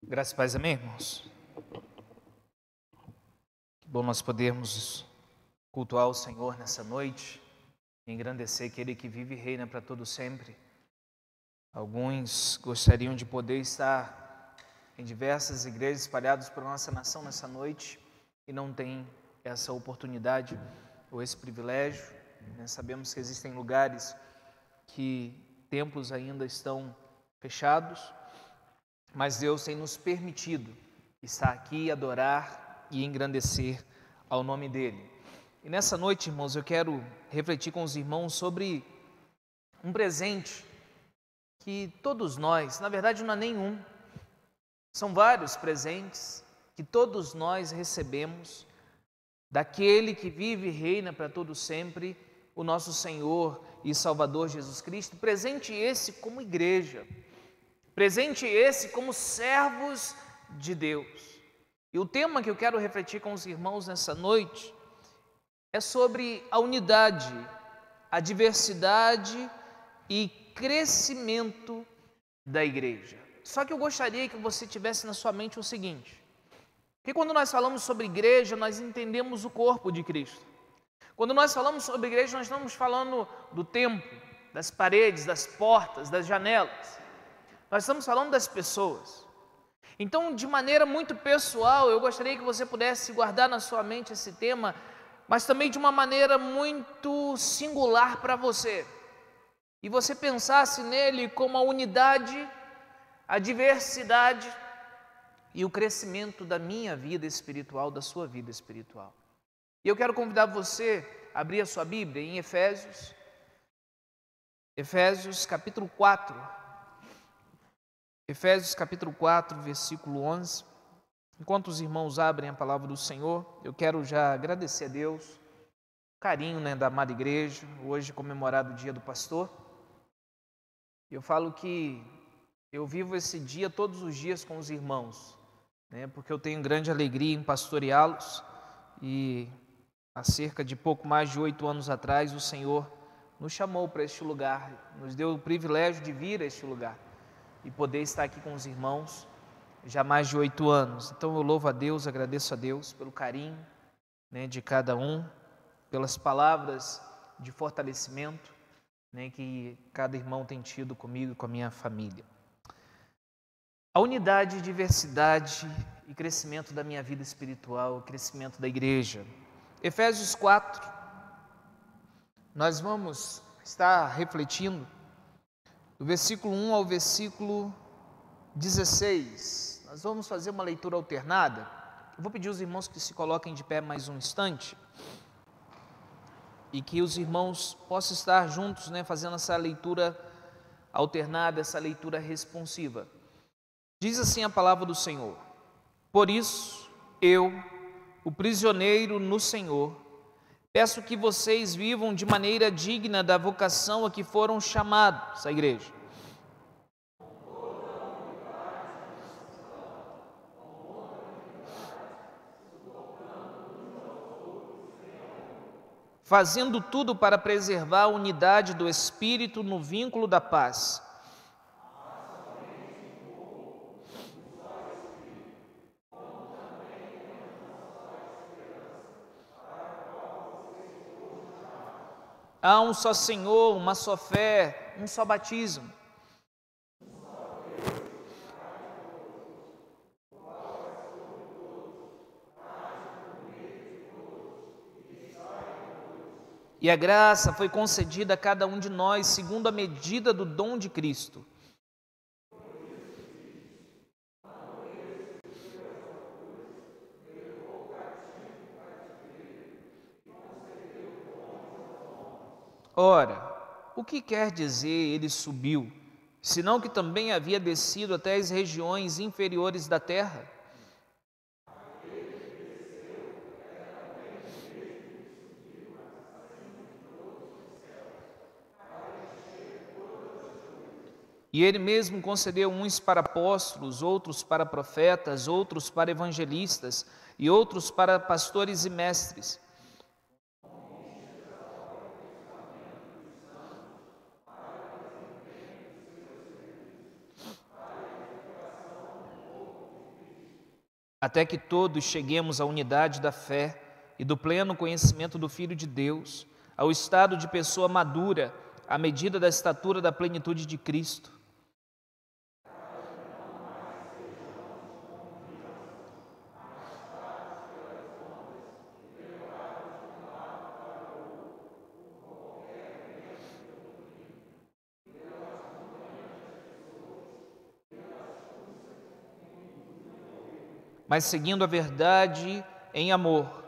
Graças e paz, amém, irmãos? Que bom nós podermos cultuar o Senhor nessa noite, engrandecer aquele que vive e reina para todo sempre. Alguns gostariam de poder estar em diversas igrejas espalhadas por nossa nação nessa noite e não têm essa oportunidade ou esse privilégio. Sabemos que existem lugares que templos ainda estão fechados, mas Deus tem nos permitido estar aqui e adorar e engrandecer ao nome dEle. E nessa noite, irmãos, eu quero refletir com os irmãos sobre um presente que todos nós, na verdade não há nenhum, são vários presentes que todos nós recebemos daquele que vive e reina para todo sempre, o nosso Senhor e Salvador Jesus Cristo. Presente esse como igreja, presente esse como servos de Deus. E o tema que eu quero refletir com os irmãos nessa noite é sobre a unidade, a diversidade e crescimento da igreja. Só que eu gostaria que você tivesse na sua mente o seguinte: que quando nós falamos sobre igreja, nós entendemos o corpo de Cristo. Quando nós falamos sobre igreja, nós estamos falando do templo, das paredes, das portas, das janelas. Nós estamos falando das pessoas. Então, de maneira muito pessoal, eu gostaria que você pudesse guardar na sua mente esse tema, mas também de uma maneira muito singular para você. E você pensasse nele como a unidade, a diversidade e o crescimento da minha vida espiritual, da sua vida espiritual. E eu quero convidar você a abrir a sua Bíblia em Efésios capítulo 4. Efésios capítulo 4, versículo 11. Enquanto os irmãos abrem a palavra do Senhor, eu quero já agradecer a Deus, o carinho da amada igreja, hoje comemorado o dia do pastor. Eu falo que eu vivo esse dia todos os dias com os irmãos, porque eu tenho grande alegria em pastoreá-los, e há cerca de pouco mais de 8 anos atrás o Senhor nos chamou para este lugar, nos deu o privilégio de vir a este lugar e poder estar aqui com os irmãos já há mais de 8 anos. Então eu louvo a Deus, agradeço a Deus pelo carinho de cada um, pelas palavras de fortalecimento que cada irmão tem tido comigo e com a minha família. A unidade, diversidade e crescimento da minha vida espiritual, o crescimento da igreja. Efésios 4, nós vamos estar refletindo do versículo 1 ao versículo 16. Nós vamos fazer uma leitura alternada. Eu vou pedir aos irmãos que se coloquem de pé mais um instante e que os irmãos possam estar juntos, fazendo essa leitura alternada, essa leitura responsiva. Diz assim a palavra do Senhor: por isso, eu, o prisioneiro no Senhor, peço que vocês vivam de maneira digna da vocação a que foram chamados, a igreja. Fazendo tudo para preservar a unidade do Espírito no vínculo da paz. Há um só Senhor, uma só fé, um só batismo. E a graça foi concedida a cada um de nós segundo a medida do dom de Cristo. Ora, o que quer dizer ele subiu, senão que também havia descido até as regiões inferiores da terra? E ele mesmo concedeu uns para apóstolos, outros para profetas, outros para evangelistas e outros para pastores e mestres, até que todos cheguemos à unidade da fé e do pleno conhecimento do Filho de Deus, ao estado de pessoa madura, à medida da estatura da plenitude de Cristo. Mas seguindo a verdade em amor,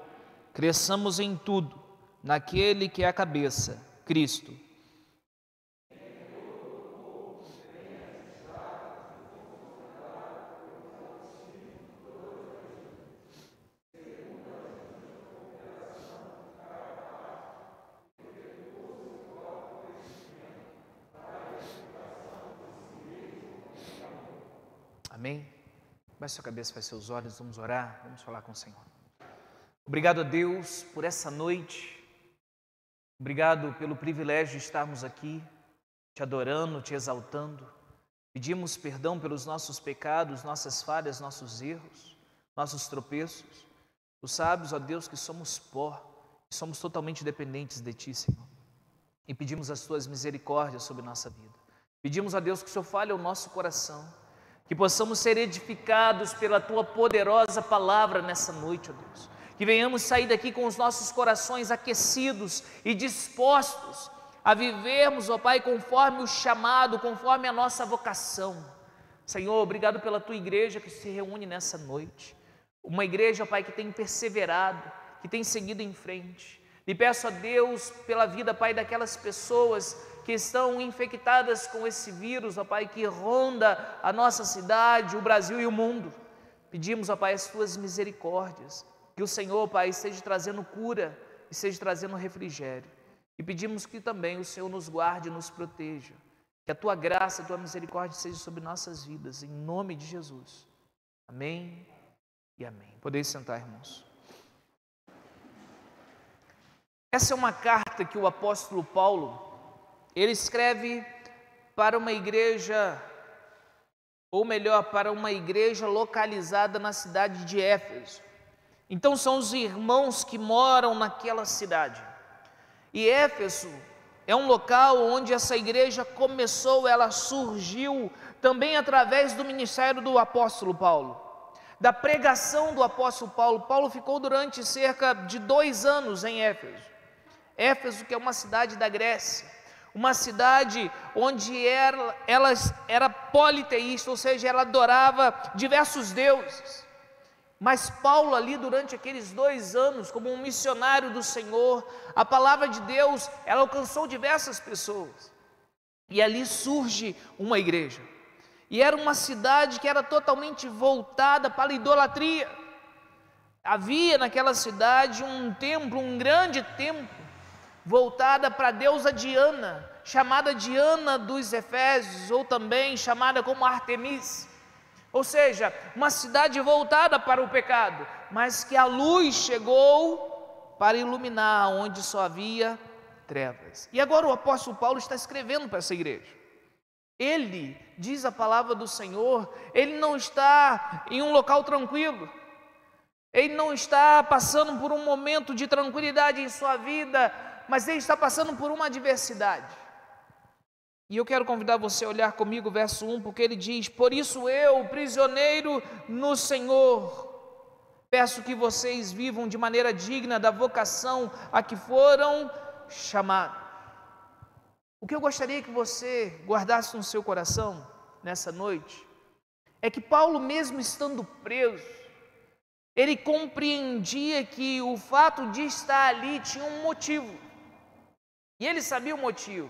cresçamos em tudo, naquele que é a cabeça, Cristo. Amém? Baixe sua cabeça, feche seus olhos, vamos orar, vamos falar com o Senhor. Obrigado a Deus por essa noite, obrigado pelo privilégio de estarmos aqui, te adorando, te exaltando. Pedimos perdão pelos nossos pecados, nossas falhas, nossos erros, nossos tropeços. Tu sabes, ó Deus, que somos pó, que somos totalmente dependentes de Ti, Senhor. E pedimos as Tuas misericórdias sobre nossa vida. Pedimos a Deus que o Senhor fale ao nosso coração, que possamos ser edificados pela Tua poderosa palavra nessa noite, ó Deus. Que venhamos sair daqui com os nossos corações aquecidos e dispostos a vivermos, ó Pai, conforme o chamado, conforme a nossa vocação. Senhor, obrigado pela Tua igreja que se reúne nessa noite. Uma igreja, ó Pai, que tem perseverado, que tem seguido em frente. E peço a Deus pela vida, Pai, daquelas pessoas que estão infectadas com esse vírus, ó Pai, que ronda a nossa cidade, o Brasil e o mundo. Pedimos, ó Pai, as Tuas misericórdias, que o Senhor, Pai, esteja trazendo cura, esteja trazendo refrigério. E pedimos que também o Senhor nos guarde e nos proteja, que a Tua graça, a Tua misericórdia seja sobre nossas vidas, em nome de Jesus. Amém e amém. Podeis sentar, irmãos. Essa é uma carta que o apóstolo Paulo, ele escreve para uma igreja, ou melhor, para uma igreja localizada na cidade de Éfeso. Então são os irmãos que moram naquela cidade. E Éfeso é um local onde essa igreja começou, ela surgiu também através do ministério do apóstolo Paulo, da pregação do apóstolo Paulo. Paulo ficou durante cerca de 2 anos em Éfeso. Éfeso, que é uma cidade da Grécia, uma cidade onde ela era politeísta, ou seja, ela adorava diversos deuses. Mas Paulo ali, durante aqueles 2 anos, como um missionário do Senhor, a palavra de Deus, ela alcançou diversas pessoas. E ali surge uma igreja. E era uma cidade que era totalmente voltada para a idolatria. Havia naquela cidade um templo, um grande templo, voltada para a deusa Diana, chamada Diana dos Efésios, ou também chamada como Artemis. Ou seja, uma cidade voltada para o pecado, mas que a luz chegou para iluminar onde só havia trevas. E agora o apóstolo Paulo está escrevendo para essa igreja. Ele, diz a palavra do Senhor, ele não está em um local tranquilo. Ele não está passando por um momento de tranquilidade em sua vida, mas ele está passando por uma adversidade. E eu quero convidar você a olhar comigo o verso 1, porque ele diz: por isso eu, prisioneiro no Senhor, peço que vocês vivam de maneira digna da vocação a que foram chamados. O que eu gostaria que você guardasse no seu coração nessa noite, é que Paulo, mesmo estando preso, ele compreendia que o fato de estar ali tinha um motivo. E ele sabia o motivo.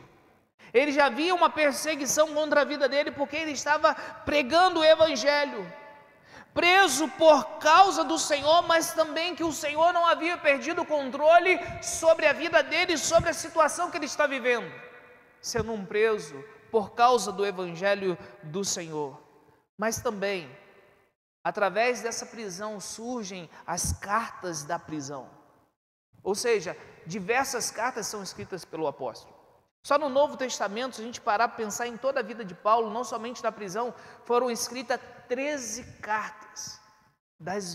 Ele já via uma perseguição contra a vida dele, porque ele estava pregando o Evangelho, preso por causa do Senhor, mas também que o Senhor não havia perdido o controle sobre a vida dele, sobre a situação que ele está vivendo, sendo um preso por causa do Evangelho do Senhor. Mas também, através dessa prisão surgem as cartas da prisão, ou seja, diversas cartas são escritas pelo apóstolo. Só no Novo Testamento, se a gente parar para pensar em toda a vida de Paulo, não somente na prisão, foram escritas 13 cartas. dos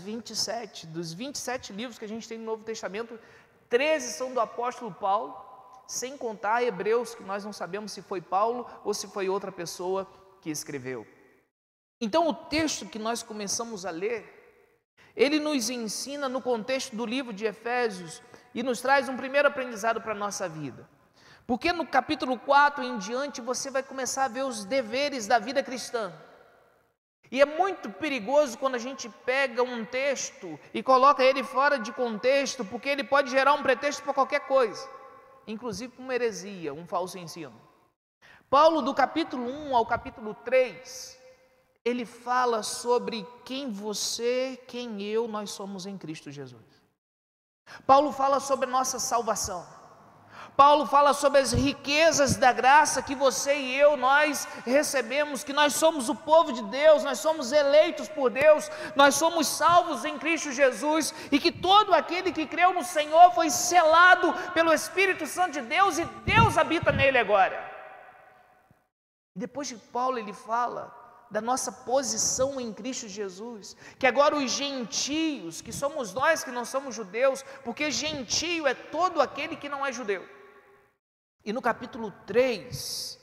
27 livros que a gente tem no Novo Testamento, 13 são do apóstolo Paulo, sem contar Hebreus, que nós não sabemos se foi Paulo ou se foi outra pessoa que escreveu. Então o texto que nós começamos a ler, ele nos ensina no contexto do livro de Efésios e nos traz um primeiro aprendizado para a nossa vida. Porque no capítulo 4 em diante você vai começar a ver os deveres da vida cristã. E é muito perigoso quando a gente pega um texto e coloca ele fora de contexto, porque ele pode gerar um pretexto para qualquer coisa, inclusive uma heresia, um falso ensino. Paulo, do capítulo 1 ao capítulo 3, ele fala sobre quem você, quem eu, nós somos em Cristo Jesus. Paulo fala sobre a nossa salvação. Paulo fala sobre as riquezas da graça que você e eu, nós recebemos, que nós somos o povo de Deus, nós somos eleitos por Deus, nós somos salvos em Cristo Jesus, e que todo aquele que creu no Senhor foi selado pelo Espírito Santo de Deus, e Deus habita nele agora. Depois de Paulo, ele fala da nossa posição em Cristo Jesus, que agora os gentios, que somos nós que não somos judeus, porque gentio é todo aquele que não é judeu. E no capítulo 3,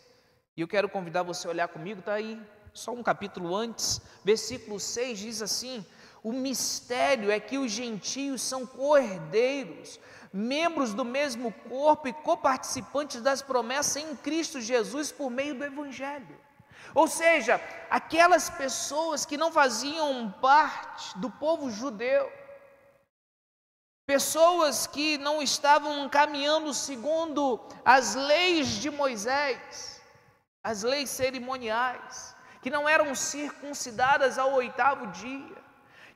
e eu quero convidar você a olhar comigo, está aí, só um capítulo antes, versículo 6 diz assim: o mistério é que os gentios são co-herdeiros, membros do mesmo corpo e coparticipantes das promessas em Cristo Jesus por meio do Evangelho. Ou seja, aquelas pessoas que não faziam parte do povo judeu, pessoas que não estavam caminhando segundo as leis de Moisés, as leis cerimoniais, que não eram circuncidadas ao 8º dia,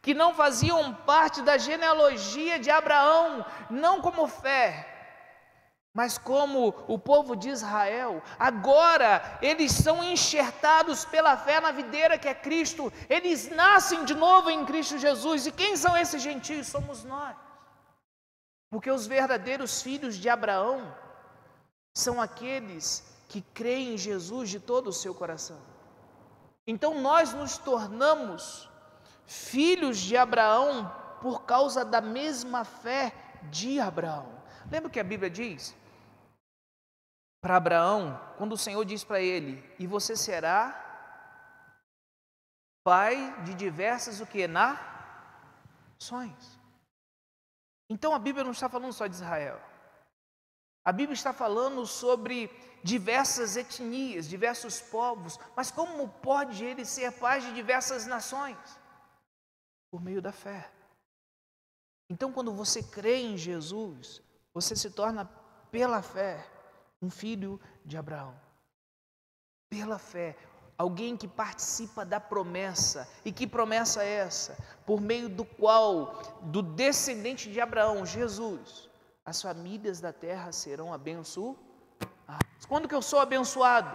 que não faziam parte da genealogia de Abraão, não como fé, mas como o povo de Israel. Agora eles são enxertados pela fé na videira que é Cristo, eles nascem de novo em Cristo Jesus. E quem são esses gentios? Somos nós. Porque os verdadeiros filhos de Abraão são aqueles que creem em Jesus de todo o seu coração. Então nós nos tornamos filhos de Abraão por causa da mesma fé de Abraão. Lembra o que a Bíblia diz? Para Abraão, quando o Senhor diz para ele: e você será pai de diversas nações. Então a Bíblia não está falando só de Israel. A Bíblia está falando sobre diversas etnias, diversos povos. Mas como pode ele ser pai de diversas nações? Por meio da fé. Então quando você crê em Jesus, você se torna pela fé um filho de Abraão. Pela fé. Alguém que participa da promessa. E que promessa é essa? Por meio do qual, do descendente de Abraão, Jesus, as famílias da terra serão abençoadas. Quando que eu sou abençoado?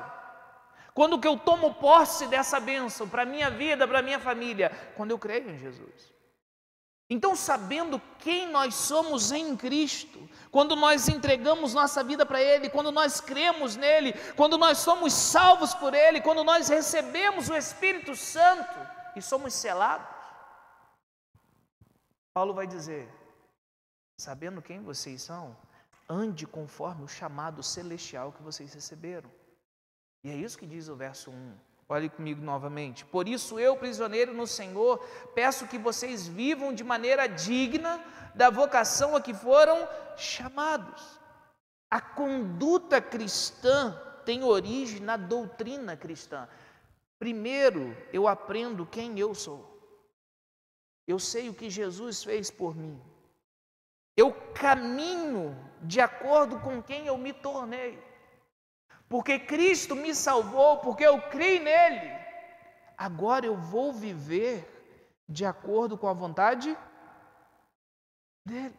Quando que eu tomo posse dessa bênção para a minha vida, para a minha família? Quando eu creio em Jesus. Então, sabendo quem nós somos em Cristo, quando nós entregamos nossa vida para Ele, quando nós cremos nele, quando nós somos salvos por Ele, quando nós recebemos o Espírito Santo e somos selados, Paulo vai dizer: sabendo quem vocês são, ande conforme o chamado celestial que vocês receberam. E é isso que diz o verso 1. Olhe comigo novamente. Por isso eu, prisioneiro no Senhor, peço que vocês vivam de maneira digna da vocação a que foram chamados. A conduta cristã tem origem na doutrina cristã. Primeiro, eu aprendo quem eu sou. Eu sei o que Jesus fez por mim. Eu caminho de acordo com quem eu me tornei. Porque Cristo me salvou, porque eu criei nele. Agora eu vou viver de acordo com a vontade dele.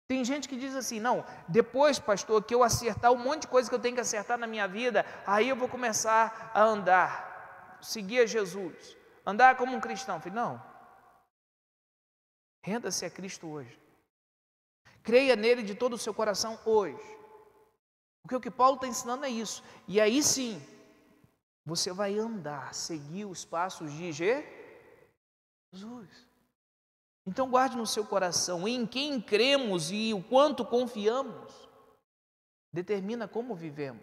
Tem gente que diz assim: não, depois, pastor, que eu acertar um monte de coisa que eu tenho que acertar na minha vida, aí eu vou começar a andar, seguir a Jesus, andar como um cristão. Eu falei: não, renda-se a Cristo hoje. Creia nele de todo o seu coração hoje. Porque o que Paulo está ensinando é isso. E aí sim, você vai andar, seguir os passos de Jesus. Jesus. Então guarde no seu coração, em quem cremos e o quanto confiamos, determina como vivemos.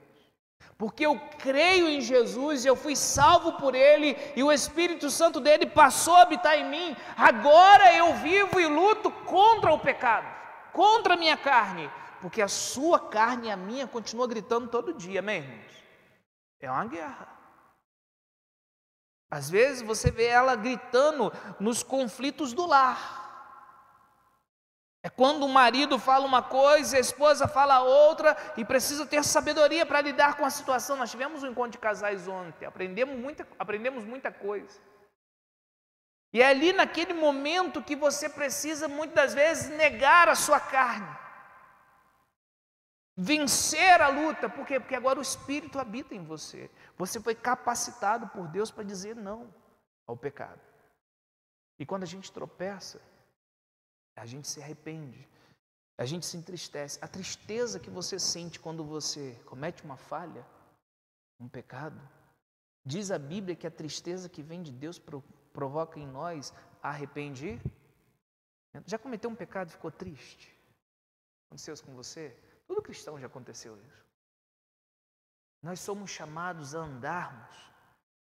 Porque eu creio em Jesus, eu fui salvo por Ele, e o Espírito Santo dele passou a habitar em mim, agora eu vivo e luto contra o pecado, contra a minha carne, porque a sua carne e a minha continua gritando todo dia, amém, irmãos? É uma guerra. Às vezes você vê ela gritando nos conflitos do lar. É quando o marido fala uma coisa, a esposa fala outra, e precisa ter sabedoria para lidar com a situação. Nós tivemos um encontro de casais ontem, aprendemos muita coisa. E é ali naquele momento que você precisa muitas das vezes negar a sua carne, vencer a luta. Por quê? Porque agora o Espírito habita em você. Você foi capacitado por Deus para dizer não ao pecado. E quando a gente tropeça, a gente se arrepende, a gente se entristece. A tristeza que você sente quando você comete uma falha, um pecado, diz a Bíblia que a tristeza que vem de Deus provoca em nós arrependimento. Já cometeu um pecado e ficou triste? Aconteceu isso com você? Todo cristão já aconteceu isso. Nós somos chamados a andarmos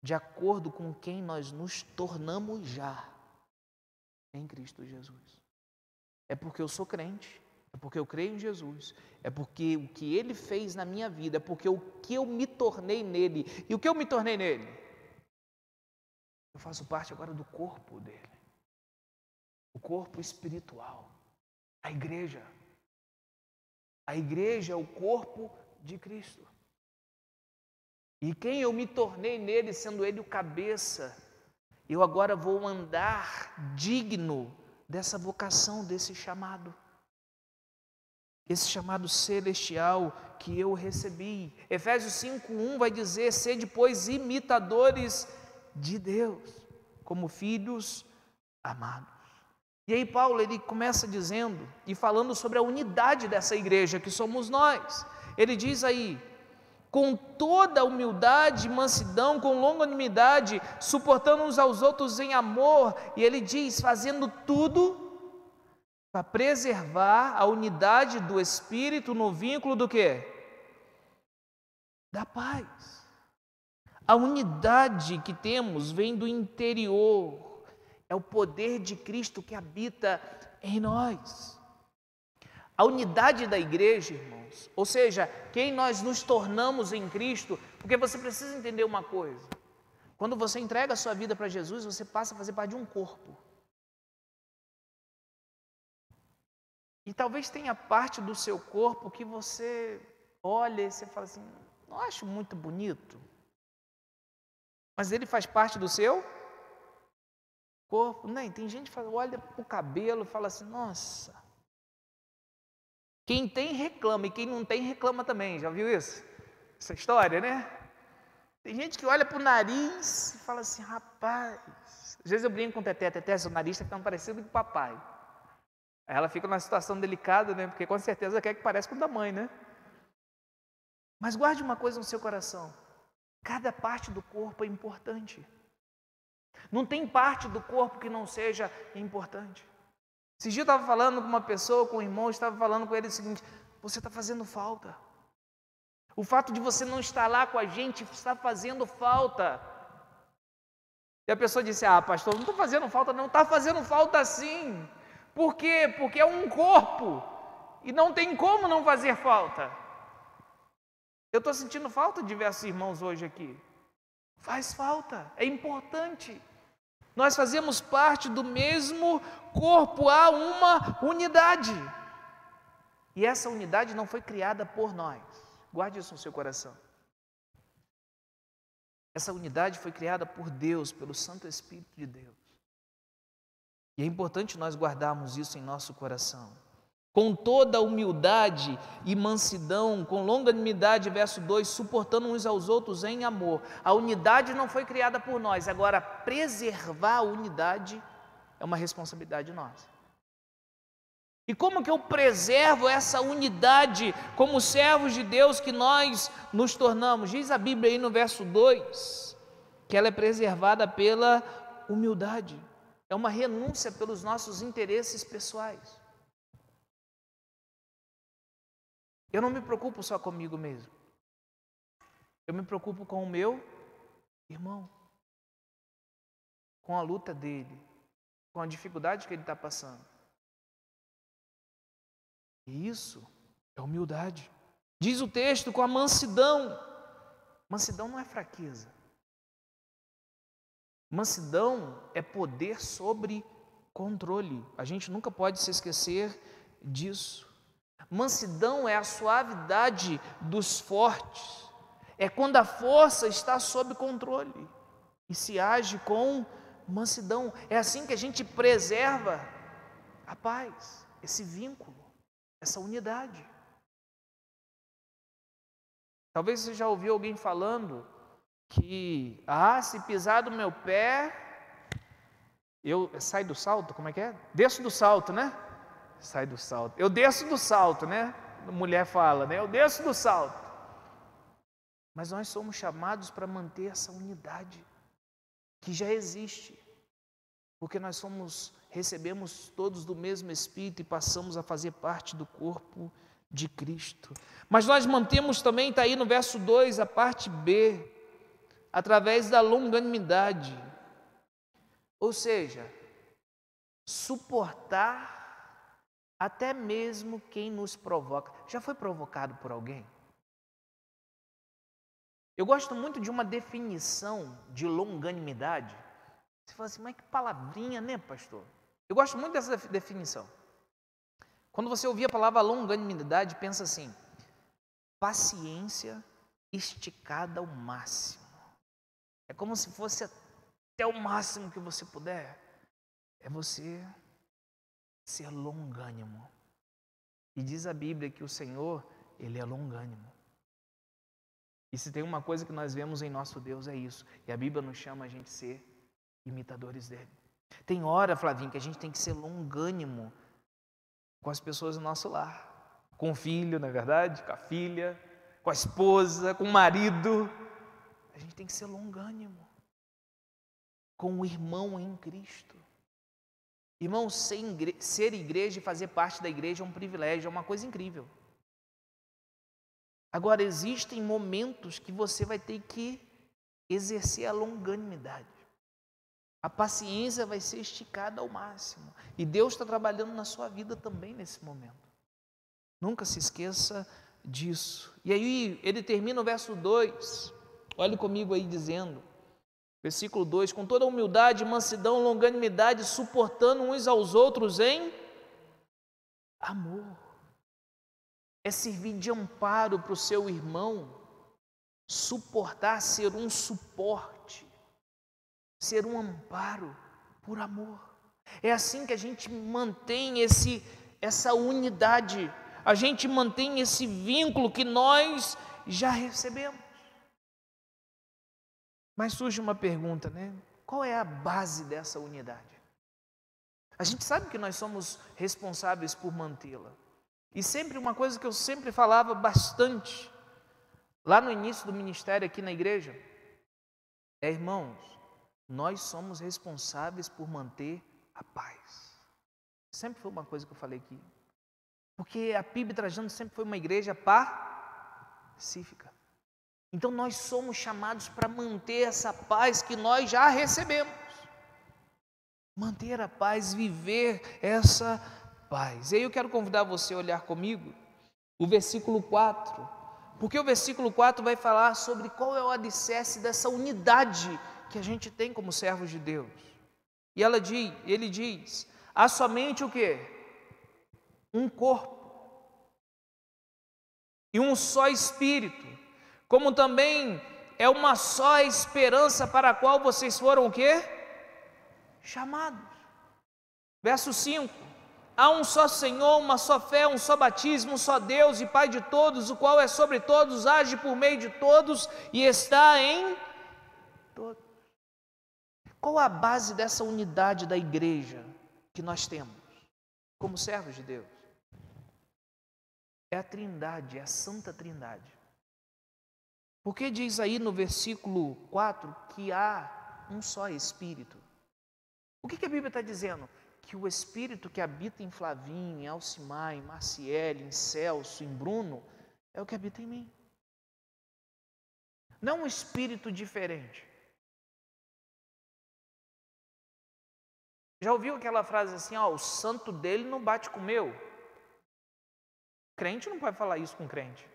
de acordo com quem nós nos tornamos já em Cristo Jesus. É porque eu sou crente, é porque eu creio em Jesus, é porque o que Ele fez na minha vida, é porque o que eu me tornei nele. E o que eu me tornei nele? Eu faço parte agora do corpo dele, o corpo espiritual, a igreja. A igreja é o corpo de Cristo. E quem eu me tornei nele, sendo ele o cabeça, eu agora vou andar digno dessa vocação, desse chamado. Esse chamado celestial que eu recebi. Efésios 5:1 vai dizer: sede, pois, imitadores de Deus, como filhos amados. E aí Paulo, ele começa dizendo e falando sobre a unidade dessa igreja que somos nós. Ele diz aí: com toda humildade e mansidão, com longanimidade, suportando uns aos outros em amor. E ele diz: fazendo tudo para preservar a unidade do Espírito no vínculo do quê? Da paz. A unidade que temos vem do interior. É o poder de Cristo que habita em nós. A unidade da igreja, irmãos, ou seja, quem nós nos tornamos em Cristo, porque você precisa entender uma coisa: quando você entrega a sua vida para Jesus, você passa a fazer parte de um corpo. E talvez tenha parte do seu corpo que você olha e você fala assim: não acho muito bonito, mas ele faz parte do seu corpo. Não, tem gente que olha para o cabelo e fala assim: nossa. Quem tem reclama, e quem não tem reclama também. Já viu isso? Essa história, né? Tem gente que olha para o nariz e fala assim: rapaz. Às vezes eu brinco com Teté, seu nariz está ficando parecido com o papai. Aí ela fica numa situação delicada, né? Porque com certeza quer que pareça com o da mãe, né? Mas guarde uma coisa no seu coração: cada parte do corpo é importante. Não tem parte do corpo que não seja importante. Esse dia eu estava falando com uma pessoa, com um irmão, estava falando com ele o seguinte: você está fazendo falta. O fato de você não estar lá com a gente está fazendo falta. E a pessoa disse: ah, pastor, não estou fazendo falta não. Está fazendo falta sim. Por quê? Porque é um corpo e não tem como não fazer falta. Eu estou sentindo falta de diversos irmãos hoje aqui. Faz falta, é importante. Nós fazemos parte do mesmo corpo, há uma unidade. E essa unidade não foi criada por nós. Guarde isso no seu coração. Essa unidade foi criada por Deus, pelo Santo Espírito de Deus. E é importante nós guardarmos isso em nosso coração. Com toda humildade e mansidão, com longanimidade, verso 2, suportando uns aos outros em amor. A unidade não foi criada por nós, agora preservar a unidade é uma responsabilidade nossa. E como que eu preservo essa unidade como servos de Deus que nós nos tornamos? Diz a Bíblia aí no verso 2, que ela é preservada pela humildade. é uma renúncia pelos nossos interesses pessoais. Eu não me preocupo só comigo mesmo. Eu me preocupo com o meu irmão, com a luta dele, com a dificuldade que ele está passando. E isso é humildade. Diz o texto, com a mansidão. Mansidão não é fraqueza. Mansidão é poder sobre controle. A gente nunca pode se esquecer disso. Mansidão é a suavidade dos fortes. É quando a força está sob controle e se age com mansidão. É assim que a gente preserva a paz, esse vínculo, essa unidade. Talvez você já ouviu alguém falando que, se pisar do meu pé, eu saio do salto, como é que é? Desço do salto, né? Sai do salto. Eu desço do salto, né? A mulher fala, né? Eu desço do salto. Mas nós somos chamados para manter essa unidade que já existe, porque nós recebemos todos do mesmo Espírito e passamos a fazer parte do corpo de Cristo. Mas nós mantemos também, está aí no verso 2, a parte B, através da longanimidade, ou seja, suportar até mesmo quem nos provoca. Já foi provocado por alguém? Eu gosto muito de uma definição de longanimidade. Você fala assim, mas que palavrinha, né, pastor? Eu gosto muito dessa definição. Quando você ouvir a palavra longanimidade, pensa assim: paciência esticada ao máximo. É como se fosse até o máximo que você puder. É você ser longânimo. E diz a Bíblia que o Senhor, Ele é longânimo. E se tem uma coisa que nós vemos em nosso Deus é isso. E a Bíblia nos chama a gente ser imitadores dele. Tem hora, Flavinho, que a gente tem que ser longânimo com as pessoas do nosso lar. Com o filho, na verdade, com a filha, com a esposa, com o marido. A gente tem que ser longânimo com o irmão em Cristo. Irmão, ser igreja e fazer parte da igreja é um privilégio, é uma coisa incrível. Agora, existem momentos que você vai ter que exercer a longanimidade. A paciência vai ser esticada ao máximo. E Deus está trabalhando na sua vida também nesse momento. Nunca se esqueça disso. E aí, ele termina o verso 2. Olhe comigo aí dizendo, versículo 2, com toda humildade, mansidão, longanimidade, suportando uns aos outros em amor. É servir de amparo para o seu irmão, suportar, ser um suporte, ser um amparo por amor. É assim que a gente mantém essa unidade, a gente mantém esse vínculo que nós já recebemos. Mas surge uma pergunta, né? Qual é a base dessa unidade? A gente sabe que nós somos responsáveis por mantê-la. E sempre uma coisa que eu sempre falava bastante, lá no início do ministério aqui na igreja, é, irmãos, nós somos responsáveis por manter a paz. Sempre foi uma coisa que eu falei aqui. Porque a PIB Trajano sempre foi uma igreja pacífica. Então nós somos chamados para manter essa paz que nós já recebemos. Manter a paz, viver essa paz. E aí eu quero convidar você a olhar comigo o versículo 4, porque o versículo 4 vai falar sobre qual é o alicerce dessa unidade que a gente tem como servos de Deus. E ele diz, há somente o quê? Um corpo e um só Espírito, como também é uma só esperança para a qual vocês foram o quê? Chamados. Verso 5, há um só Senhor, uma só fé, um só batismo, um só Deus e Pai de todos, o qual é sobre todos, age por meio de todos e está em todos. Qual a base dessa unidade da igreja que nós temos como servos de Deus? É a Trindade, é a Santa Trindade. Porque diz aí no versículo 4 que há um só Espírito. O que a Bíblia está dizendo? Que o Espírito que habita em Flavinho, em Alcimar, em Marciele, em Celso, em Bruno, é o que habita em mim. Não um espírito diferente. Já ouviu aquela frase assim, o santo dele não bate com o meu? Crente não pode falar isso com crente.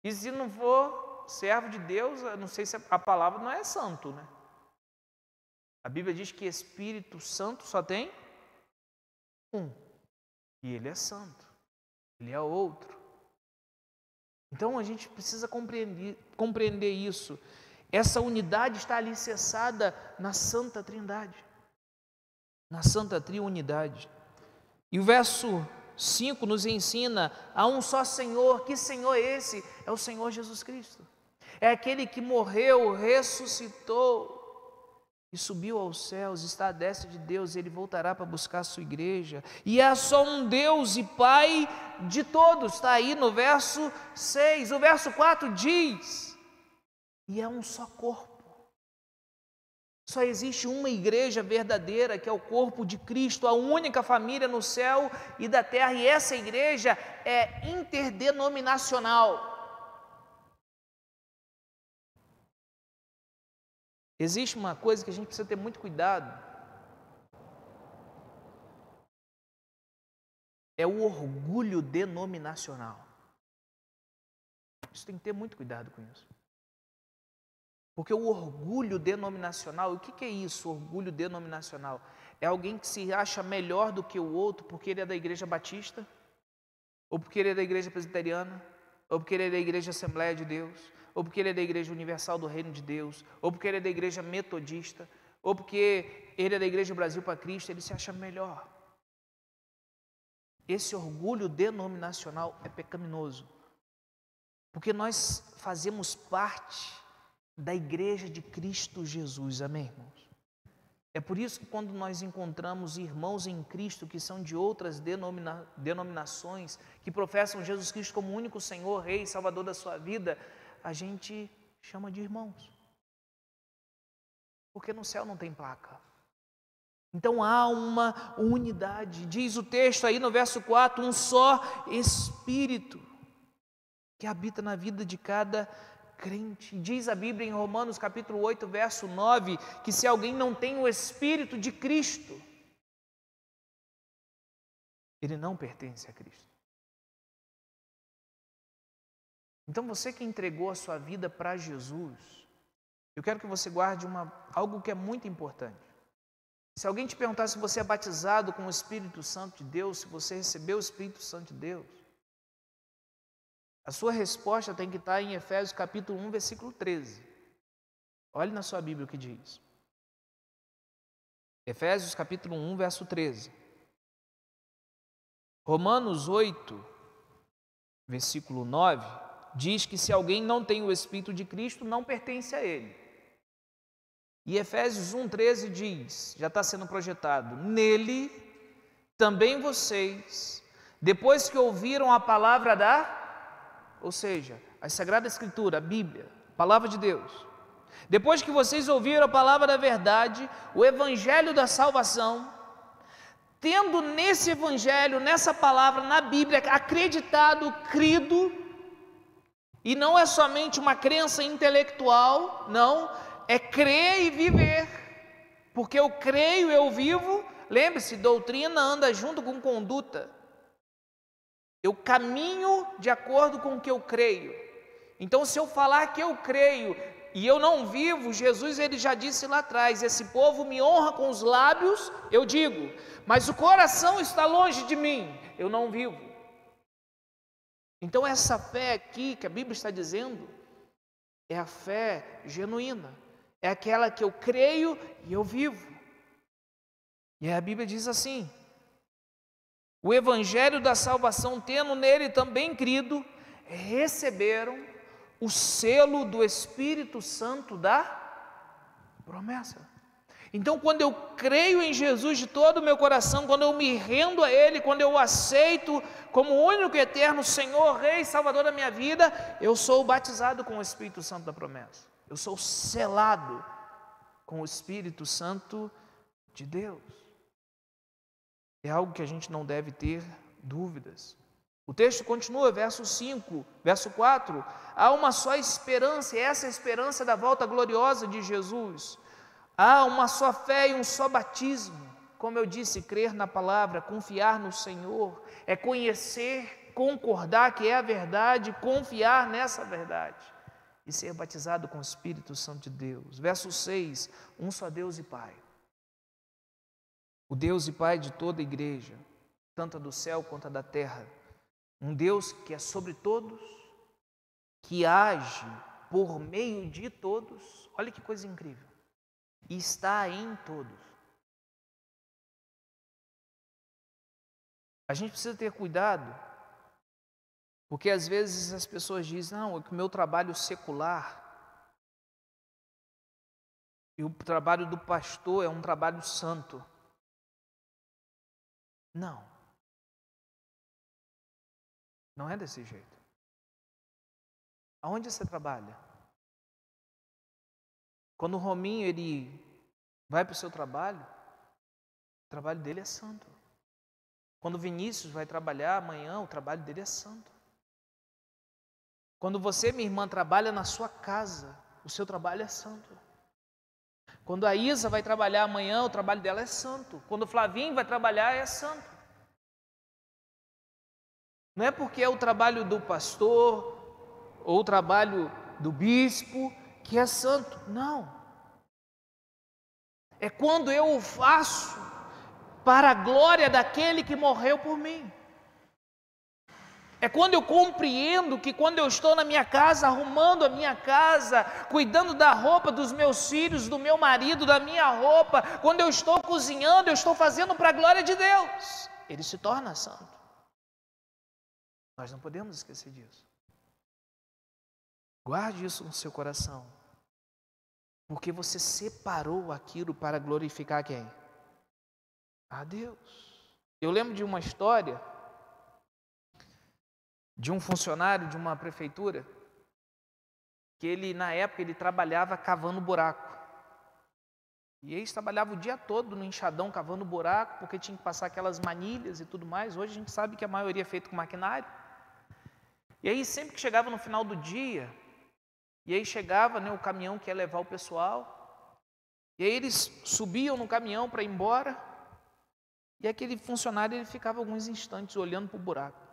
E se não for servo de Deus, eu não sei se a palavra não é santo, né? A Bíblia diz que Espírito Santo só tem um. E ele é santo. Ele é outro. Então a gente precisa compreender isso. Essa unidade está alicerçada na Santa Trindade. Na Santa Triunidade. E o verso 5 nos ensina a um só Senhor. Que Senhor é esse? É o Senhor Jesus Cristo. É aquele que morreu, ressuscitou e subiu aos céus, está à destra de Deus. Ele voltará para buscar a sua igreja. E há só um Deus e Pai de todos. Está aí no verso 6. O verso 4 diz: e é um só corpo. Só existe uma igreja verdadeira, que é o corpo de Cristo, a única família no céu e da terra, e essa igreja é interdenominacional. Existe uma coisa que a gente precisa ter muito cuidado, é o orgulho denominacional. Você tem que ter muito cuidado com isso. Porque o orgulho denominacional, o que é isso, orgulho denominacional? É alguém que se acha melhor do que o outro porque ele é da igreja batista, ou porque ele é da igreja presbiteriana, ou porque ele é da igreja Assembleia de Deus, ou porque ele é da igreja universal do reino de Deus, ou porque ele é da igreja metodista, ou porque ele é da igreja Brasil para Cristo, ele se acha melhor. Esse orgulho denominacional é pecaminoso, porque nós fazemos parte da igreja de Cristo Jesus, amém, irmãos? É por isso que quando nós encontramos irmãos em Cristo que são de outras denominações, que professam Jesus Cristo como único Senhor, Rei, Salvador da sua vida, a gente chama de irmãos, porque no céu não tem placa. Então há uma unidade, diz o texto aí no verso 4, um só Espírito que habita na vida de cada crente. Diz a Bíblia em Romanos capítulo 8, verso 9, que se alguém não tem o Espírito de Cristo, ele não pertence a Cristo. Então você que entregou a sua vida para Jesus, eu quero que você guarde algo que é muito importante. Se alguém te perguntar se você é batizado com o Espírito Santo de Deus, se você recebeu o Espírito Santo de Deus, a sua resposta tem que estar em Efésios capítulo 1, versículo 13. Olhe na sua Bíblia o que diz. Efésios capítulo 1, verso 13. Romanos 8, versículo 9, diz que se alguém não tem o Espírito de Cristo, não pertence a Ele. E Efésios 1, 13 diz, já está sendo projetado, nele também vocês, depois que ouviram a palavra ou seja, a Sagrada Escritura, a Bíblia, a Palavra de Deus. Depois que vocês ouviram a palavra da verdade, o Evangelho da salvação, tendo nesse Evangelho, nessa palavra, na Bíblia, acreditado, crido, e não é somente uma crença intelectual, não, é crer e viver, porque eu creio, eu vivo, lembre-se, doutrina anda junto com conduta. Eu caminho de acordo com o que eu creio. Então, se eu falar que eu creio e eu não vivo, Jesus ele já disse lá atrás, esse povo me honra com os lábios, eu digo, mas o coração está longe de mim, eu não vivo. Então, essa fé aqui que a Bíblia está dizendo, é a fé genuína, é aquela que eu creio e eu vivo. E a Bíblia diz assim, o Evangelho da salvação, tendo nele também crido, receberam o selo do Espírito Santo da promessa. Então, quando eu creio em Jesus de todo o meu coração, quando eu me rendo a Ele, quando eu o aceito como o único e eterno Senhor, Rei, Salvador da minha vida, eu sou batizado com o Espírito Santo da promessa. Eu sou selado com o Espírito Santo de Deus. É algo que a gente não deve ter dúvidas. O texto continua, verso 5, verso 4. Há uma só esperança, e essa é a esperança da volta gloriosa de Jesus. Há uma só fé e um só batismo. Como eu disse, crer na palavra, confiar no Senhor, é conhecer, concordar que é a verdade, confiar nessa verdade e ser batizado com o Espírito Santo de Deus. Verso 6, um só Deus e Pai. O Deus e Pai de toda a igreja, tanto a do céu quanto a da terra. Um Deus que é sobre todos, que age por meio de todos. Olha que coisa incrível. E está em todos. A gente precisa ter cuidado, porque às vezes as pessoas dizem, não, é que o meu trabalho secular e o trabalho do pastor é um trabalho santo. Não. Não é desse jeito. Aonde você trabalha? Quando o Rominho ele vai para o seu trabalho, o trabalho dele é santo. Quando o Vinícius vai trabalhar amanhã, o trabalho dele é santo. Quando você, minha irmã, trabalha na sua casa, o seu trabalho é santo. Quando a Isa vai trabalhar amanhã, o trabalho dela é santo. Quando o Flavinho vai trabalhar, é santo. Não é porque é o trabalho do pastor ou o trabalho do bispo que é santo. Não. É quando eu o faço para a glória daquele que morreu por mim. É quando eu compreendo que quando eu estou na minha casa, arrumando a minha casa, cuidando da roupa dos meus filhos, do meu marido, da minha roupa, quando eu estou cozinhando, eu estou fazendo para a glória de Deus. Ele se torna santo. Nós não podemos esquecer disso. Guarde isso no seu coração. Porque você separou aquilo para glorificar quem? A Deus. Eu lembro de uma história de um funcionário de uma prefeitura que ele, na época, ele trabalhava cavando buraco. E eles trabalhavam o dia todo no enxadão cavando buraco, porque tinha que passar aquelas manilhas e tudo mais. Hoje a gente sabe que a maioria é feita com maquinário. E aí sempre que chegava no final do dia, e aí chegava, né, o caminhão que ia levar o pessoal, e aí eles subiam no caminhão para ir embora, e aquele funcionário ele ficava alguns instantes olhando para o buraco.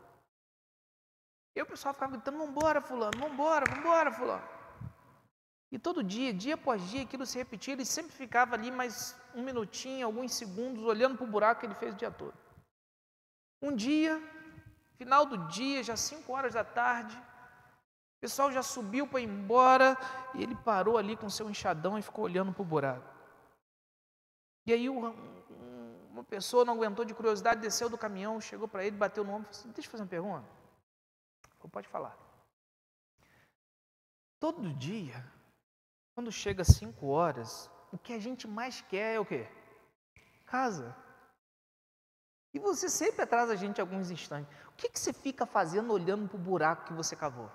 E o pessoal ficava gritando, vambora fulano, vambora fulano. E todo dia, dia após dia, aquilo se repetia, ele sempre ficava ali mais um minutinho, alguns segundos, olhando para o buraco que ele fez o dia todo. Um dia, final do dia, já 5 horas da tarde, o pessoal já subiu para ir embora, e ele parou ali com o seu enxadão e ficou olhando para o buraco. E aí uma pessoa não aguentou de curiosidade, desceu do caminhão, chegou para ele, bateu no ombro e falou assim, deixa eu fazer uma pergunta. Pode falar. Todo dia, quando chega 5 horas, o que a gente mais quer é o quê? Casa. E você sempre atrasa a gente alguns instantes. O que você fica fazendo olhando para o buraco que você cavou?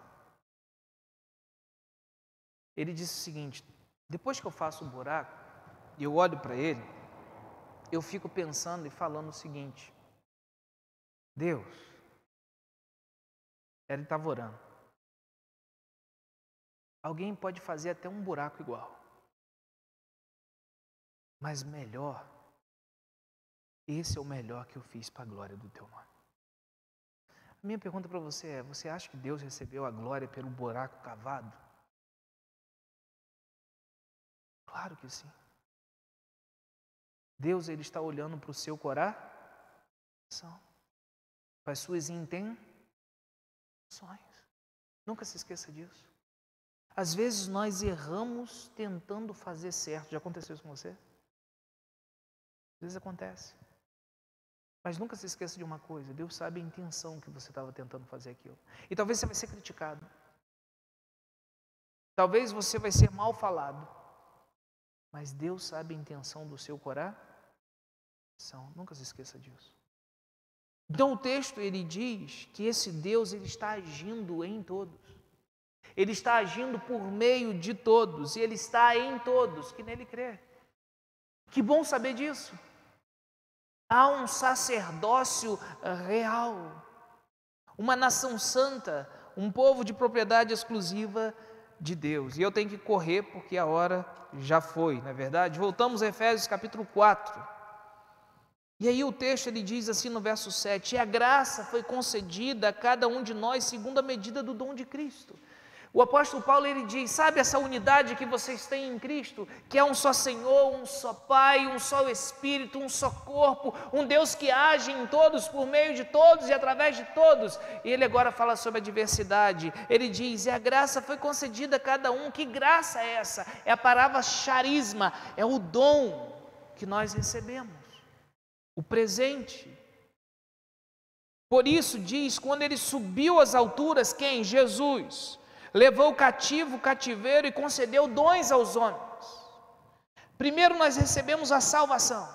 Ele disse o seguinte, depois que eu faço o buraco, e eu olho para ele, eu fico pensando e falando o seguinte, Deus, ele estava orando. Alguém pode fazer até um buraco igual. Mas melhor, esse é o melhor que eu fiz para a glória do teu nome. A minha pergunta para você é, você acha que Deus recebeu a glória pelo buraco cavado? Claro que sim. Deus ele está olhando para o seu coração, para as suas intenções. Nunca se esqueça disso. Às vezes nós erramos tentando fazer certo. Já aconteceu isso com você? Às vezes acontece. Mas nunca se esqueça de uma coisa. Deus sabe a intenção que você estava tentando fazer aquilo. E talvez você vai ser criticado. Talvez você vai ser mal falado. Mas Deus sabe a intenção do seu coração. Nunca se esqueça disso. Então o texto ele diz que esse Deus ele está agindo em todos. Ele está agindo por meio de todos, e Ele está em todos, que nele crê. Que bom saber disso. Há um sacerdócio real, uma nação santa, um povo de propriedade exclusiva de Deus. E eu tenho que correr porque a hora já foi, não é verdade? Voltamos a Efésios capítulo 4. E aí o texto ele diz assim no verso 7: e a graça foi concedida a cada um de nós segundo a medida do dom de Cristo. O apóstolo Paulo ele diz: sabe essa unidade que vocês têm em Cristo, que é um só Senhor, um só Pai, um só Espírito, um só corpo, um Deus que age em todos, por meio de todos e através de todos. E ele agora fala sobre a diversidade. Ele diz: e a graça foi concedida a cada um. Que graça é essa? É a palavra charisma, é o dom que nós recebemos, o presente. Por isso diz, quando ele subiu às alturas, quem? Jesus levou cativo o cativeiro e concedeu dons aos homens. Primeiro nós recebemos a salvação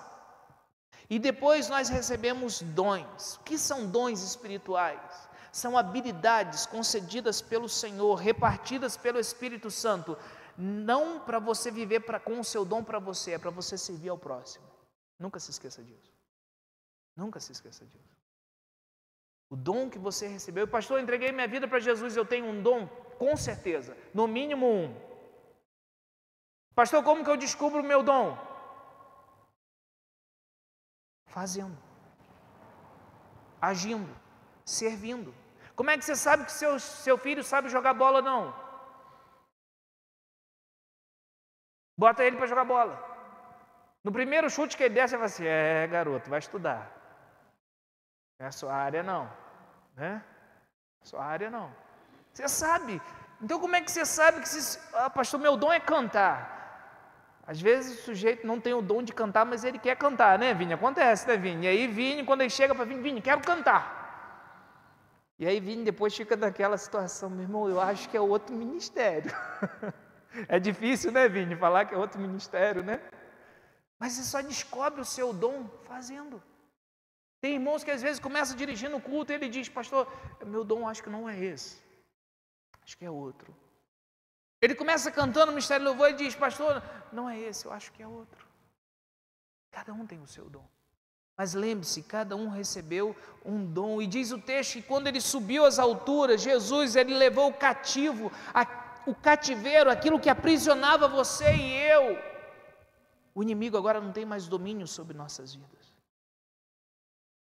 e depois nós recebemos dons. O que são dons espirituais? São habilidades concedidas pelo Senhor, repartidas pelo Espírito Santo, não para você viver com o seu dom para você, é para você servir ao próximo. Nunca se esqueça disso. Nunca se esqueça disso. O dom que você recebeu, pastor, eu entreguei minha vida para Jesus, eu tenho um dom? Com certeza, no mínimo um. Pastor, como que eu descubro o meu dom? Fazendo, agindo, servindo. Como é que você sabe que seu filho sabe jogar bola? Não. Bota ele para jogar bola. No primeiro chute que ele der, você vai assim: garoto, vai estudar. Não é a sua área não, né? Sua área não. Você sabe. Então como é que você sabe que pastor, meu dom é cantar? Às vezes o sujeito não tem o dom de cantar, mas ele quer cantar, né, Vini? Acontece, né, Vini? E aí Vini, quando ele chega para Vini, quero cantar. E aí Vini depois fica naquela situação: meu irmão, eu acho que é outro ministério. É difícil, né, Vini, falar que é outro ministério, né? Mas você só descobre o seu dom fazendo. Tem irmãos que às vezes começam dirigindo o culto e ele diz: pastor, meu dom acho que não é esse, acho que é outro. Ele começa cantando o Ministério do Louvor e diz: pastor, não é esse, eu acho que é outro. Cada um tem o seu dom. Mas lembre-se, cada um recebeu um dom. E diz o texto que quando ele subiu às alturas, Jesus, ele levou o cativo, o cativeiro, aquilo que aprisionava você e eu. O inimigo agora não tem mais domínio sobre nossas vidas.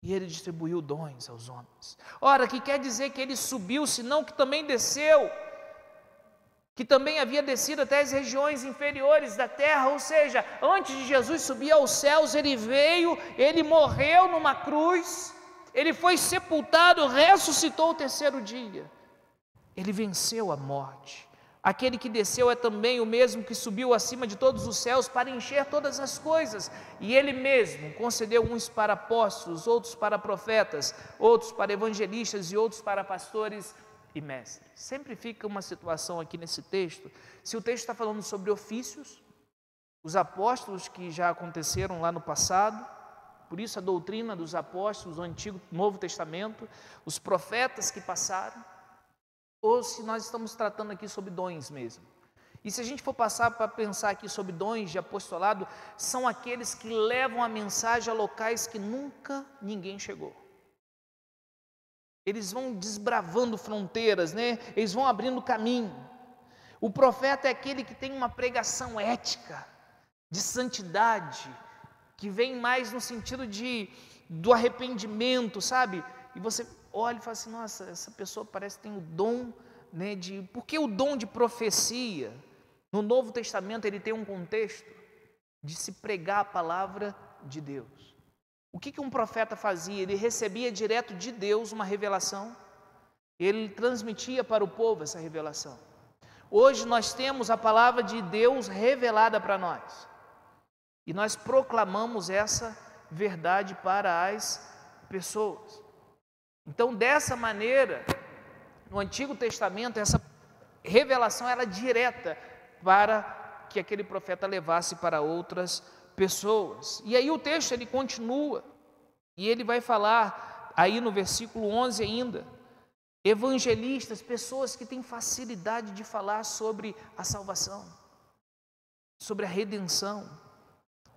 E ele distribuiu dons aos homens. Ora, que quer dizer que ele subiu, senão que também desceu, que também havia descido até as regiões inferiores da terra. Ou seja, antes de Jesus subir aos céus, ele veio, ele morreu numa cruz, ele foi sepultado, ressuscitou o terceiro dia. Ele venceu a morte. Aquele que desceu é também o mesmo que subiu acima de todos os céus para encher todas as coisas. E ele mesmo concedeu uns para apóstolos, outros para profetas, outros para evangelistas e outros para pastores e mestres. Sempre fica uma situação aqui nesse texto. Se o texto está falando sobre ofícios, os apóstolos que já aconteceram lá no passado, por isso a doutrina dos apóstolos do Antigo e Novo Testamento, os profetas que passaram, ou se nós estamos tratando aqui sobre dons mesmo. E se a gente for passar para pensar aqui sobre dons de apostolado, são aqueles que levam a mensagem a locais que nunca ninguém chegou. Eles vão desbravando fronteiras, né? Eles vão abrindo caminho. O profeta é aquele que tem uma pregação ética, de santidade, que vem mais no sentido do arrependimento, sabe? E você olha e fala assim: nossa, essa pessoa parece que tem o dom, né, porque o dom de profecia, no Novo Testamento ele tem um contexto de se pregar a palavra de Deus. O que um profeta fazia? Ele recebia direto de Deus uma revelação, ele transmitia para o povo essa revelação. Hoje nós temos a palavra de Deus revelada para nós, e nós proclamamos essa verdade para as pessoas. Então, dessa maneira, no Antigo Testamento, essa revelação era direta para que aquele profeta levasse para outras pessoas. E aí o texto ele continua, e ele vai falar aí no versículo 11 ainda, evangelistas, pessoas que têm facilidade de falar sobre a salvação, sobre a redenção,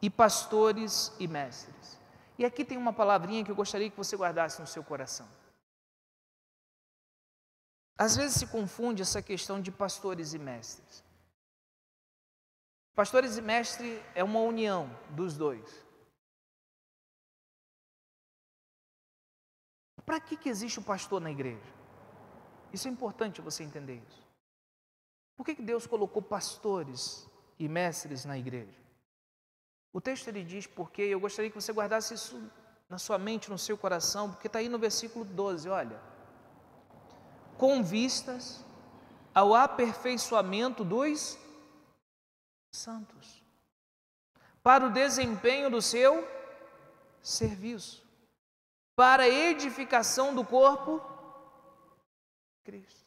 e pastores e mestres. E aqui tem uma palavrinha que eu gostaria que você guardasse no seu coração. Às vezes se confunde essa questão de pastores e mestres. Pastores e mestres é uma união dos dois. Para que existe o pastor na igreja? Isso é importante você entender isso. Por que Deus colocou pastores e mestres na igreja? O texto ele diz porque, eu gostaria que você guardasse isso na sua mente, no seu coração, porque está aí no versículo 12, olha. Com vistas ao aperfeiçoamento dos santos, para o desempenho do seu serviço, para a edificação do corpo de Cristo.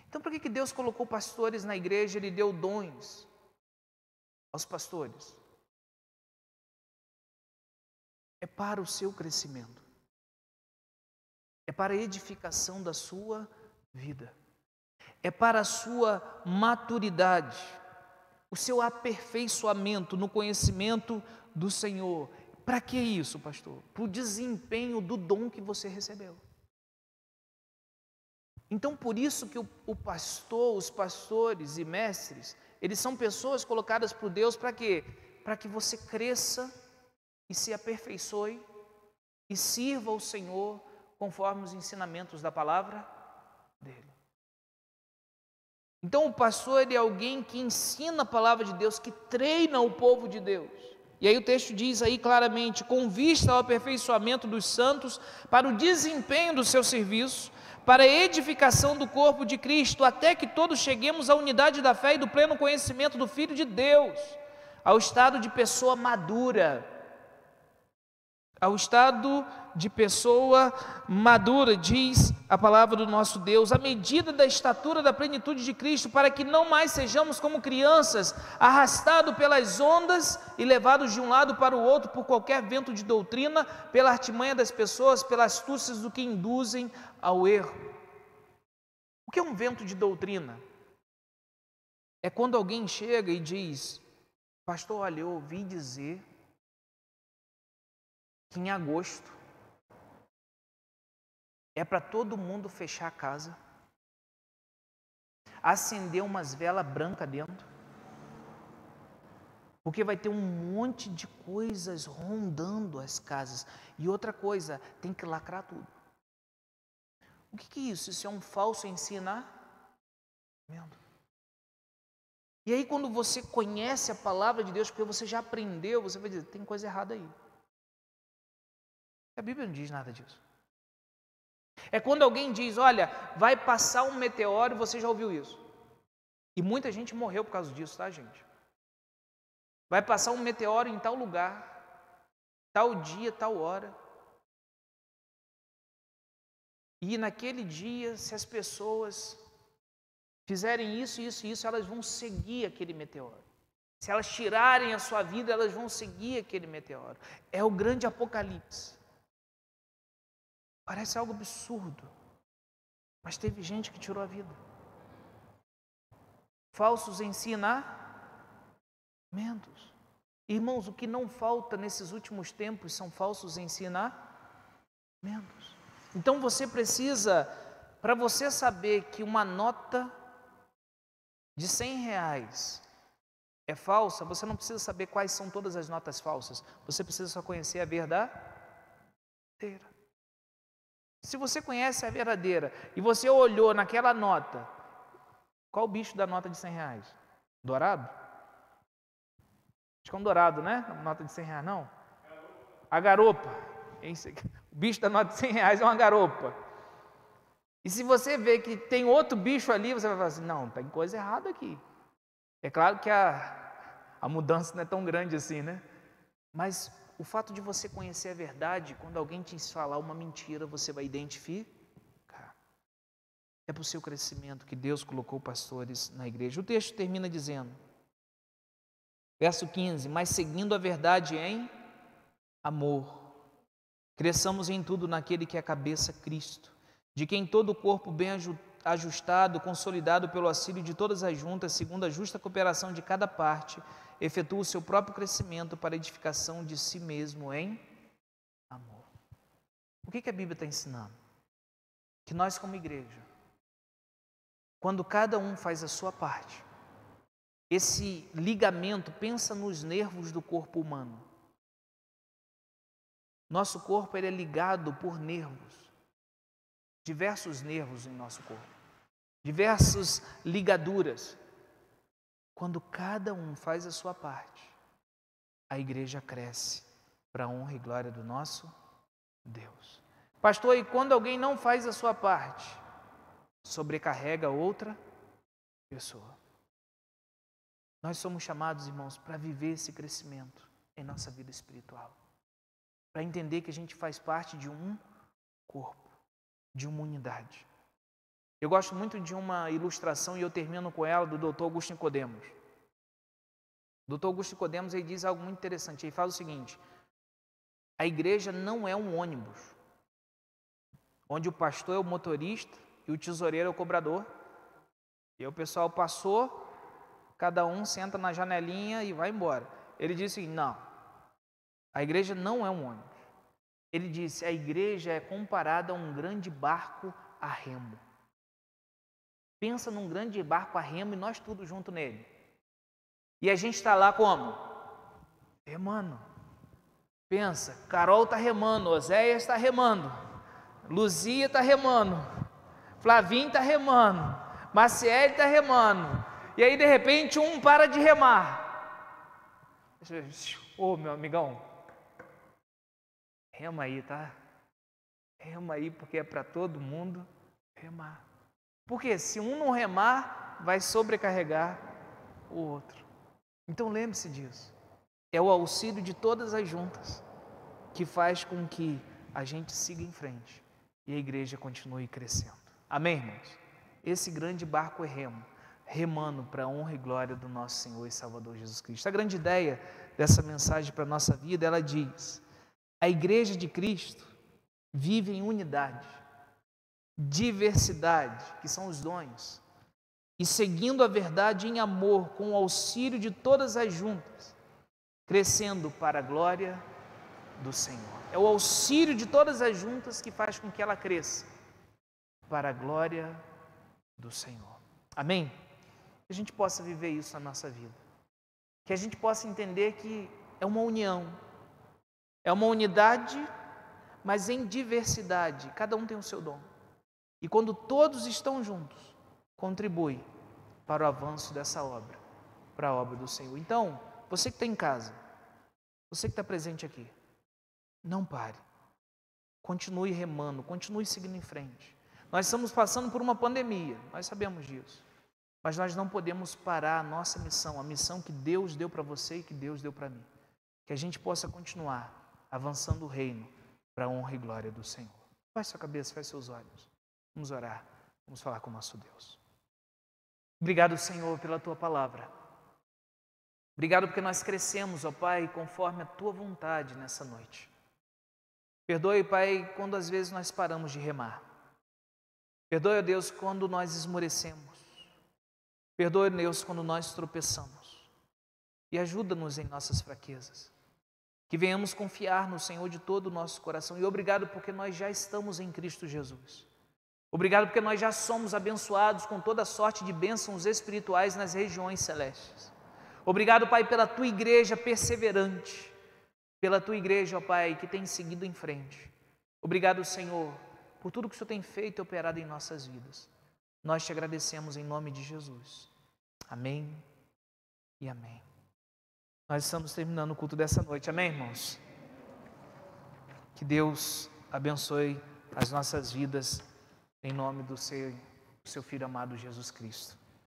Então, por que Deus colocou pastores na igreja? Ele deu dons aos pastores. É para o seu crescimento. É para a edificação da sua vida. É para a sua maturidade, o seu aperfeiçoamento no conhecimento do Senhor. Para que isso, pastor? Para o desempenho do dom que você recebeu. Então, por isso que o pastor, os pastores e mestres, eles são pessoas colocadas por Deus para quê? Para que você cresça e se aperfeiçoe e sirva ao Senhor conforme os ensinamentos da palavra dele. Então o pastor ele é alguém que ensina a palavra de Deus, que treina o povo de Deus. E aí o texto diz aí claramente, com vista ao aperfeiçoamento dos santos, para o desempenho do seu serviço, para a edificação do corpo de Cristo, até que todos cheguemos à unidade da fé e do pleno conhecimento do Filho de Deus, ao estado de pessoa madura. Ao estado de pessoa madura, diz a palavra do nosso Deus, à medida da estatura da plenitude de Cristo, para que não mais sejamos como crianças, arrastados pelas ondas e levados de um lado para o outro por qualquer vento de doutrina, pela artimanha das pessoas, pelas astúcias do que induzem ao erro. O que é um vento de doutrina? É quando alguém chega e diz, pastor, olha, eu ouvi dizer que em agosto é para todo mundo fechar a casa, acender umas velas brancas dentro, porque vai ter um monte de coisas rondando as casas. E outra coisa, tem que lacrar tudo. O que é isso? Isso é um falso ensinamento. E aí quando você conhece a palavra de Deus, porque você já aprendeu, você vai dizer, tem coisa errada aí. A Bíblia não diz nada disso. É quando alguém diz, olha, vai passar um meteoro, você já ouviu isso. E muita gente morreu por causa disso, tá, gente? Vai passar um meteoro em tal lugar, tal dia, tal hora. E naquele dia, se as pessoas fizerem isso, isso e isso, elas vão seguir aquele meteoro. Se elas tirarem a sua vida, elas vão seguir aquele meteoro. É o grande apocalipse. Parece algo absurdo, mas teve gente que tirou a vida. Falsos ensinamentos. Irmãos, o que não falta nesses últimos tempos são falsos ensinamentos. Então você precisa, para você saber que uma nota de R$100 é falsa, você não precisa saber quais são todas as notas falsas, você precisa só conhecer a verdadeira. Se você conhece a verdadeira e você olhou naquela nota, qual o bicho da nota de R$100? Dourado? Acho que é um dourado, né? A nota de R$100, não? A garopa. O bicho da nota de R$100 é uma garopa. E se você vê que tem outro bicho ali, você vai falar assim, não, tem coisa errada aqui. É claro que a mudança não é tão grande assim, né? Mas o fato de você conhecer a verdade, quando alguém te falar uma mentira, você vai identificar. É para o seu crescimento que Deus colocou pastores na igreja. O texto termina dizendo, verso 15, mas seguindo a verdade em amor, cresçamos em tudo naquele que é a cabeça, Cristo, de quem todo o corpo bem ajustado, consolidado pelo auxílio de todas as juntas, segundo a justa cooperação de cada parte, efetua o seu próprio crescimento para a edificação de si mesmo em amor. O que a Bíblia está ensinando? Que nós, como igreja, quando cada um faz a sua parte, esse ligamento, pensa nos nervos do corpo humano. Nosso corpo ele é ligado por nervos, diversos nervos em nosso corpo, diversas ligaduras. Quando cada um faz a sua parte, a igreja cresce para a honra e glória do nosso Deus. Pastor, e quando alguém não faz a sua parte, sobrecarrega outra pessoa. Nós somos chamados, irmãos, para viver esse crescimento em nossa vida espiritual. Para entender que a gente faz parte de um corpo, de uma unidade. Eu gosto muito de uma ilustração, e eu termino com ela, do Dr. Augusto Nicodemos. O Dr. Augusto Nicodemos, ele diz algo muito interessante. Ele fala o seguinte: a igreja não é um ônibus, onde o pastor é o motorista e o tesoureiro é o cobrador. E aí o pessoal passou, cada um senta na janelinha e vai embora. Ele disse assim, não, a igreja não é um ônibus. Ele disse, a igreja é comparada a um grande barco a remo. Pensa num grande barco a remo e nós tudo junto nele. E a gente está lá como? Remando. Pensa, Carol está remando, Oséias está remando, Luzia está remando, Flavinho está remando, Maciele está remando. E aí, de repente, um para de remar. Ô, meu amigão, rema aí, tá? Rema aí, porque é para todo mundo remar. Porque se um não remar, vai sobrecarregar o outro. Então, lembre-se disso. É o auxílio de todas as juntas que faz com que a gente siga em frente e a igreja continue crescendo. Amém, irmãos? Esse grande barco é remando para a honra e glória do nosso Senhor e Salvador Jesus Cristo. A grande ideia dessa mensagem para a nossa vida, ela diz: a igreja de Cristo vive em unidade, diversidade, que são os dons, e seguindo a verdade em amor, com o auxílio de todas as juntas, crescendo para a glória do Senhor. É o auxílio de todas as juntas que faz com que ela cresça para a glória do Senhor. Amém? Que a gente possa viver isso na nossa vida. Que a gente possa entender que é uma união, é uma unidade, mas em diversidade. Cada um tem o seu dom. E quando todos estão juntos, contribui para o avanço dessa obra, para a obra do Senhor. Então, você que está em casa, você que está presente aqui, não pare. Continue remando, continue seguindo em frente. Nós estamos passando por uma pandemia, nós sabemos disso. Mas nós não podemos parar a nossa missão, a missão que Deus deu para você e que Deus deu para mim. Que a gente possa continuar avançando o reino para a honra e glória do Senhor. Baixe sua cabeça, feche seus olhos. Vamos orar, vamos falar com o nosso Deus. Obrigado, Senhor, pela Tua palavra. Obrigado porque nós crescemos, ó Pai, conforme a Tua vontade nessa noite. Perdoe, Pai, quando às vezes nós paramos de remar. Perdoe, ó Deus, quando nós esmorecemos. Perdoe, Deus, quando nós tropeçamos. E ajuda-nos em nossas fraquezas. Que venhamos confiar no Senhor de todo o nosso coração. E obrigado porque nós já estamos em Cristo Jesus. Obrigado porque nós já somos abençoados com toda sorte de bênçãos espirituais nas regiões celestes. Obrigado, Pai, pela Tua igreja perseverante. Pela Tua igreja, ó Pai, que tem seguido em frente. Obrigado, Senhor, por tudo que o Senhor tem feito e operado em nossas vidas. Nós te agradecemos em nome de Jesus. Amém e amém. Nós estamos terminando o culto dessa noite. Amém, irmãos? Que Deus abençoe as nossas vidas em nome do seu Filho amado Jesus Cristo.